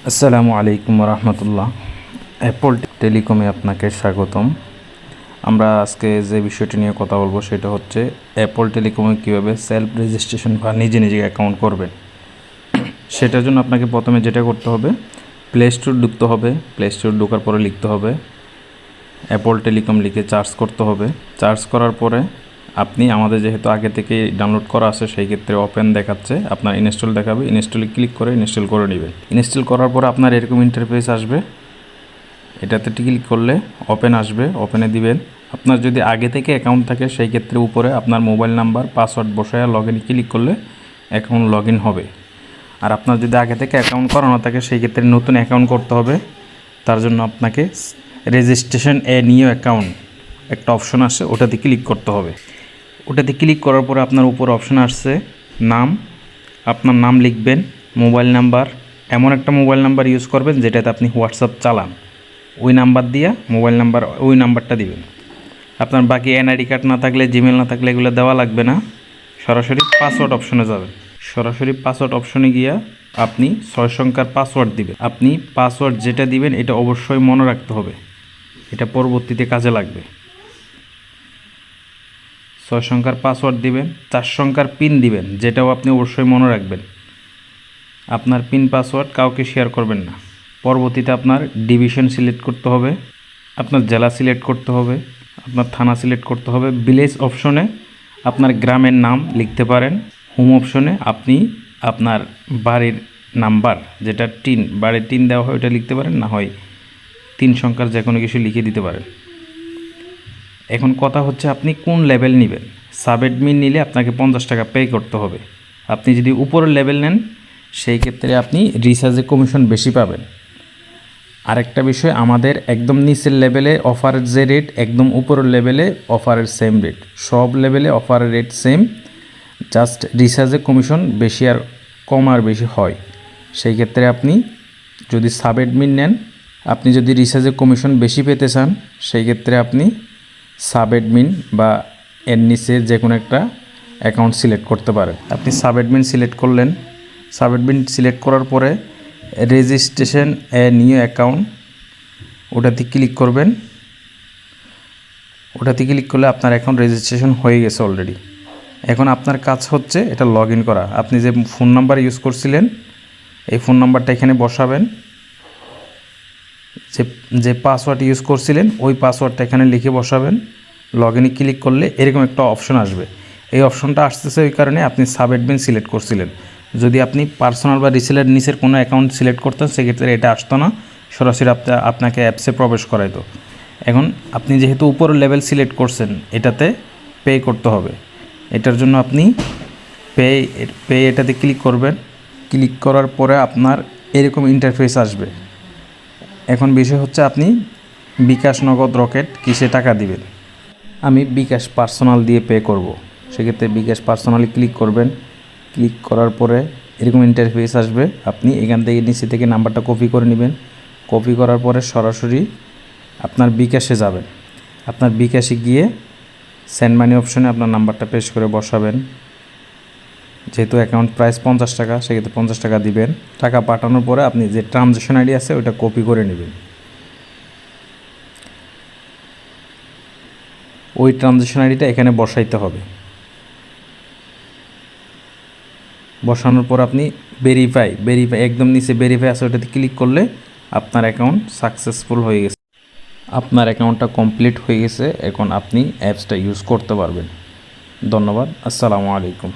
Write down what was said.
আসসালামু আলাইকুম রহমতুল্লাহ। অ্যাপল টেলিকমে আপনাকে স্বাগতম। আমরা আজকে যে বিষয়টি নিয়ে কথা বলবো সেটা হচ্ছে অ্যাপল টেলিকমে কীভাবে সেলফ রেজিস্ট্রেশন বা নিজে নিজে অ্যাকাউন্ট করবেন। সেটার জন্য আপনাকে প্রথমে যেটা করতে হবে, প্লে স্টোর ঢুকতে হবে। প্লে স্টোর ঢোকার পরে লিখতে হবে অ্যাপল টেলিকম, লিখে চার্জ করতে হবে। চার্জ করার পরে আপনি আমাদের যেহেতু আগে থেকে ডাউনলোড করা আছে সেই ক্ষেত্রে ওপেন দেখাচ্ছে, আপনার ইনস্টল দেখাবে। ইনস্টলে ক্লিক করে ইনস্টল করে নেবেন। ইনস্টল করার পর আপনার এরকম ইন্টারফেস আসবে। এটাতে ক্লিক করলে ওপেন আসবে, ওপেনে দিবেন। আপনার যদি আগে থেকে অ্যাকাউন্ট থাকে সেই ক্ষেত্রে উপরে আপনার মোবাইল নাম্বার পাসওয়ার্ড বসায় লগ ইন ক্লিক করলে অ্যাকাউন্ট লগ ইন হবে। আর আপনার যদি আগে থেকে অ্যাকাউন্ট করানো থাকে সেই ক্ষেত্রে নতুন অ্যাকাউন্ট করতে হবে। তার জন্য আপনাকে রেজিস্ট্রেশন এ নিউ অ্যাকাউন্ট একটা অপশন আসে, ওটাতে ক্লিক করতে হবে। ওটাতে ক্লিক করার পরে আপনার উপর অপশন আসছে নাম, আপনার নাম লিখবেন, মোবাইল নাম্বার, এমন একটা মোবাইল নাম্বার ইউজ করবেন যেটাতে আপনি হোয়াটসঅ্যাপ চালান, ওই নাম্বার দিয়ে মোবাইল নাম্বার ওই নাম্বারটা দিবেন। আপনার বাকি এনআইডি কার্ড না থাকলে, জিমেল না থাকলে এগুলো দেওয়া লাগবে না। সরাসরি পাসওয়ার্ড অপশনে যাবেন। সরাসরি পাসওয়ার্ড অপশনে গিয়ে আপনি 6 সংখ্যার পাসওয়ার্ড দিবেন। আপনি পাসওয়ার্ড যেটা দিবেন এটা অবশ্যই মনে রাখতে হবে, এটা পরবর্তীতে কাজে লাগবে। 6 সংখ্যার পাসওয়ার্ড দিবেন, 4 সংখ্যার পিন দিবেন, যেটাও আপনি অবশ্যই মনে রাখবেন। আপনার পিন পাসওয়ার্ড কাউকে শেয়ার করবেন না। পরবর্তীতে আপনার ডিভিশন সিলেক্ট করতে হবে, আপনার জেলা সিলেক্ট করতে হবে, আপনার থানা সিলেক্ট করতে হবে। ভিলেজ অপশনে আপনার গ্রামের নাম লিখতে পারেন। হোম অপশনে আপনি আপনার বাড়ির নাম্বার, যেটা বাড়ির টিন দেওয়া হয় ওটা লিখতে পারেন, না হয় 3 সংখ্যার যে কোনো কিছু লিখে দিতে পারেন। এখন কথা হচ্ছে আপনি কোন লেভেল নেবেন। সাব অ্যাডমিন নিলে আপনাকে 50 টাকা পে করতে হবে। আপনি যদি উপরের লেভেল নেন সেই ক্ষেত্রে আপনি রিচার্জে কমিশন বেশি পাবেন। আরেকটা বিষয়, আমাদের একদম নিচের লেভেলে অফারের যে রেট, একদম উপরের লেভেলে অফারের সেম রেট। সব লেভেলে অফারের রেট সেম, জাস্ট রিচার্জে কমিশন বেশি আর কম আর বেশি হয়। সেই ক্ষেত্রে আপনি যদি সাব অ্যাডমিন নেন, আপনি যদি রিচার্জে কমিশন বেশি পেতে চান সেই ক্ষেত্রে আপনি সাব অ্যাডমিন বা এর নিচে যে কোনো একটা অ্যাকাউন্ট সিলেক্ট করতে পারেন। আপনি সাব অ্যাডমিন সিলেক্ট করলেন। সাব অ্যাডমিন সিলেক্ট করার পরে রেজিস্ট্রেশন এ নিউ অ্যাকাউন্ট, ওটাতে ক্লিক করবেন। ওটাতে ক্লিক করলে আপনার অ্যাকাউন্ট রেজিস্ট্রেশন হয়ে গেছে অলরেডি। এখন আপনার কাজ হচ্ছে এটা লগ ইন করা। আপনি যে ফোন নাম্বার ইউজ করছিলেন এই ফোন নাম্বারটা এখানে বসাবেন। যে পাসওয়ার্ড ইউজ করছিলেন ওই পাসওয়ার্ডটা এখানে লিখে বসাবেন। লগ ইনে ক্লিক করলে এরকম একটা অপশন আসবে। এই অপশনটা আসতেছে ওই কারণে আপনি সাব অ্যাডমিন সিলেক্ট করছিলেন। যদি আপনি পার্সোনাল বা রিসেলের নিচের কোনো অ্যাকাউন্ট সিলেক্ট করতেন সেক্ষেত্রে এটা আসতো না, সরাসরি আপনাকে অ্যাপসে প্রবেশ করাইতো। এখন আপনি যেহেতু উপরের লেভেল সিলেক্ট করছেন এটাতে পে করতে হবে। এটার জন্য আপনি পে এটাতে ক্লিক করবেন। ক্লিক করার পরে আপনার এরকম ইন্টারফেস আসবে। এখন বিষয় হচ্ছে আপনি বিকাশ, নগদ, রকেট কিসে টাকা দিবেন। আমি বিকাশ পার্সোনাল দিয়ে পে করব। সেক্ষেত্রে বিকাশ পার্সোনালি ক্লিক করবেন। ক্লিক করার পরে এরকম ইন্টারফেস আসবে। আপনি এখান থেকে নিচে থেকে নাম্বারটা কপি করে নেবেন। কপি করার পরে সরাসরি আপনার বিকাশে যাবেন। আপনার বিকাশে গিয়ে সেন্ড মানি অপশনে আপনার নাম্বারটা পেস্ট করে বসাবেন। যেহেতু অ্যাকাউন্ট প্রাইস 50 টাকা সেক্ষেত্রে 50 টাকা দিবেন। টাকা পাঠানোর পরে আপনি যে ট্রানজ্যাকশন আইডি আছে ওইটা কপি করে নেবেন। ওই ট্রানজ্যাকশন আইডিটা এখানে বসাইতে হবে। বসানোর পর আপনি ভেরিফাই একদম নিচে ভেরিফাই আছে, ওটাতে ক্লিক করলে আপনার অ্যাকাউন্ট সাকসেসফুল হয়ে গেছে। আপনার অ্যাকাউন্টটা কমপ্লিট হয়ে গেছে। এখন আপনি অ্যাপসটা ইউজ করতে পারবেন। ধন্যবাদ। আসসালামু আলাইকুম।